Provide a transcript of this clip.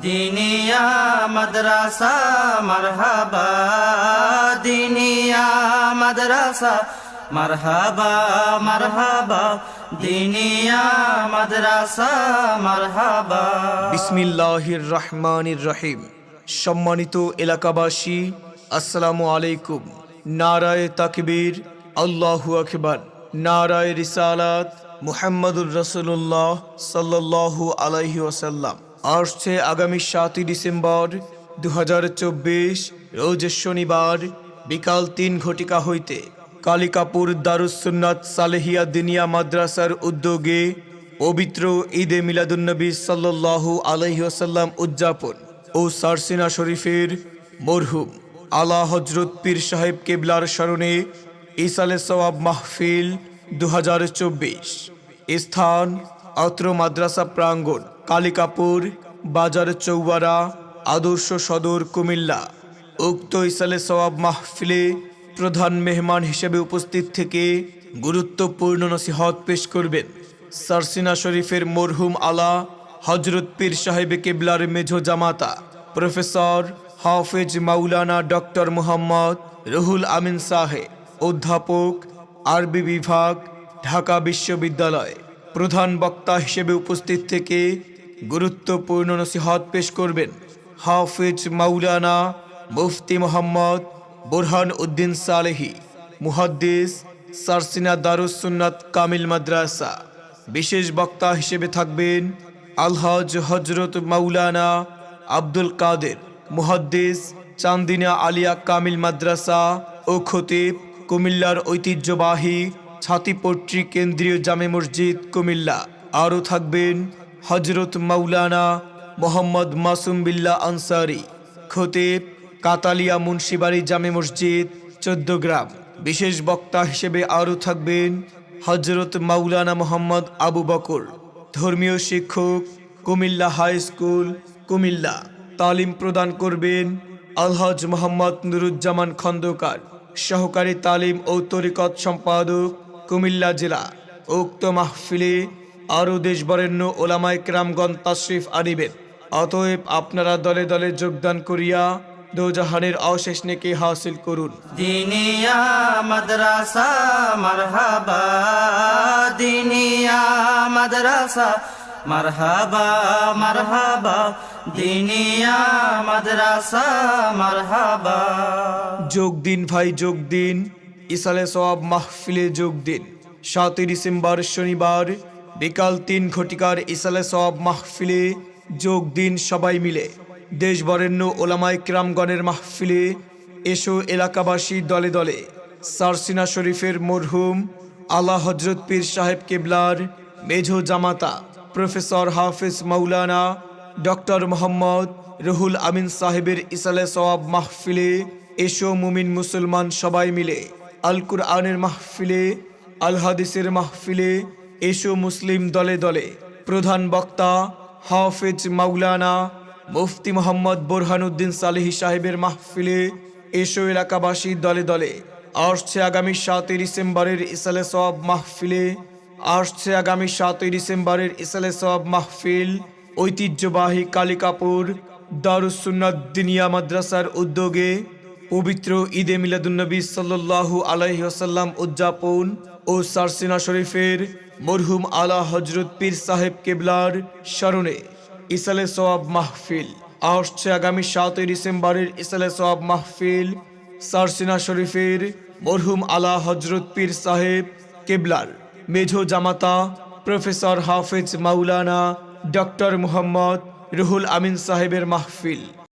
দিনিয়া মাদ্রাসা মারহাবা, দিনিয়া মাদ্রাসা মারহাবা মারহাবা, দিনিয়া মাদ্রাসা মারহাবা। বিসমিল্লাহির রহমানির রহিম। সম্মানিত এলাকাবাসী, আসসালামু আলাইকুম। নারায়ে তাকবীর, আল্লাহু আকবার। নারায়ে রিসালাত, মুহাম্মাদুর রাসূলুল্লাহ সাল্লাল্লাহু আলাইহি ওয়াসাল্লাম। আসছে আগামী 7 ডিসেম্বর 2024 রোজ শনিবার বিকাল 3 ঘটিকা হইতে কালিকাপুর দারুস সুন্নাত সালেহিয়া দিনিয়া মাদ্রাসার উদ্যোগে পবিত্র ঈদে মিলাদুন্নবী সাল্লাল্লাহু আলাইহি ওয়াসাল্লাম উদযাপন ও সারসিনা শরীফের মরহুম আলা হযরত পীর সাহেব কেবলার স্মরণে ইসালে সওয়াব মাহফিল 2024। স্থান অত্র মাদ্রাসা প্রাঙ্গণ, কালিকাপুর বাজার চৌবাড়া, আদর্শ সদর, কুমিল্লা। উক্ত ইসালে সওয়াব মাহফিলে প্রধান মেহমান হিসেবে উপস্থিত থেকে গুরুত্বপূর্ণ নসিহত পেশ করবেন সারসিনা শরীফের মরহুম আলা হযরত পীর সাহেব কেবলার মেঝো জামাতা প্রফেসর হাফেজ মাওলানা ডক্টর মুহাম্মদ রুহুল আমিন সাহেব, অধ্যাপক, আরবি বিভাগ, ঢাকা বিশ্ববিদ্যালয়। প্রধান বক্তা হিসেবে উপস্থিত থেকে গুরুত্বপূর্ণ নসিহত পেশ করবেন হাফেজ মাওলানা মুফতি মোহাম্মদ বুরহান উদ্দিন সালেহি, মুহাদ্দিস, সারসিনা দারুস সুন্নাত কামিল মাদ্রাসা। বিশেষ বক্তা হিসেবে থাকবেন আলহাজ হযরত মাওলানা আব্দুল কাদের, মুহাদ্দিস, চান্দিনা আলিয়া কামিল মাদ্রাসা ও খতিব, কুমিল্লার ঐতিহ্যবাহী ছাতিপট্টি কেন্দ্রীয় জামে মসজিদ, কুমিল্লা। আরও থাকবেন হযরত মাওলানা মোহাম্মদ মাসুম বিল্লাহ আনসারি, খতিব, কাতালিয়া মুন্সিবাড়ি জামে মসজিদ, 14 গ্রাম। বিশেষ বক্তা হিসেবে আরও থাকবেন হযরত মাওলানা মোহাম্মদ আবু বকর, ধর্মীয় শিক্ষক, কুমিল্লা হাই স্কুল, কুমিল্লা। তালিম প্রদান করবেন আলহাজ মোহাম্মদ নুরুজ্জামান খন্দকার, সহকারী তালিম ও তরিকত সম্পাদক, কুমিল্লা জেলা। উক্ত মাহফিলে আরও দেশবরেণ্য ওলামায়ে কেরামগণ তাশরিফ আনিবেন। অতএব আপনারা দলে দলে যোগদান করিয়া দোজাহানের অশেষ নেকি হাসিল করুন। দিনিয়া মাদ্রাসা মারহাবা, দিনিয়া মাদ্রাসা মারহাবা মারহাবা, দিনিয়া মাদ্রাসা মারহাবা। যোগ দিন ভাই, যোগ দিন, ইসালে সওয়াব মাহফিলে যোগ দিন। 7 ডিসেম্বর শনিবার বিকাল 3 ঘটিকার ইসালে সওয়াব মাহফিলে যোগ দিন সবাই মিলে। দেশবরেণ্য ওলামায়ে কেরামগণের মাহফিলে এসো এলাকাবাসী দলে দলে। সারসিনা শরীফের মরহুম আলা হযরত পীর সাহেব কেবলার মেঝো জামাতা প্রফেসর হাফেজ মাওলানা ডক্টর মোহাম্মদ রুহুল আমিন সাহেবের ইসালে সওয়াব মাহফিলে এসো মুমিন মুসলমান সবাই মিলে। আল কুরআনের মাহফিলে, আল হাদিসের মাহফিলে এসো মুসলিম দলে দলে। প্রধান বক্তা হাফেজ মাওলানা মুফতি মোহাম্মদ বুরহান উদ্দিন সালেহি সাহেবের মাহফিলে এসো এলাকাবাসী দলে দলে। আসছে আগামী 7 ডিসেম্বরের ইসালে সওয়াব মাহফিলে, আসছে আগামী 7 ডিসেম্বরের ইসালে সওয়াব মাহফিল ঐতিহ্যবাহী কালিকাপুর দারুস সুন্নাত দিনিয়া মাদ্রাসার উদ্যোগে পবিত্র ঈদে মিলাদুন্নবী সাল্লাল্লাহু আলাইহি ওয়াসাল্লাম উদযাপন ও সারসিনা শরীফের মরহুম আলা হযরত পীর সাহেব কেবলার স্মরণে ইসালে সওয়াব মাহফিল। আসছে আগামী 7 ডিসেম্বরের ইসালে সওয়াব মাহফিল সারসিনা শরীফের মরহুম আলা হযরত পীর সাহেব কেবলার মেঝো জামাতা প্রফেসর হাফেজ মাওলানা ডক্টর মুহাম্মদ রুহুল আমিন সাহেবের মাহফিল।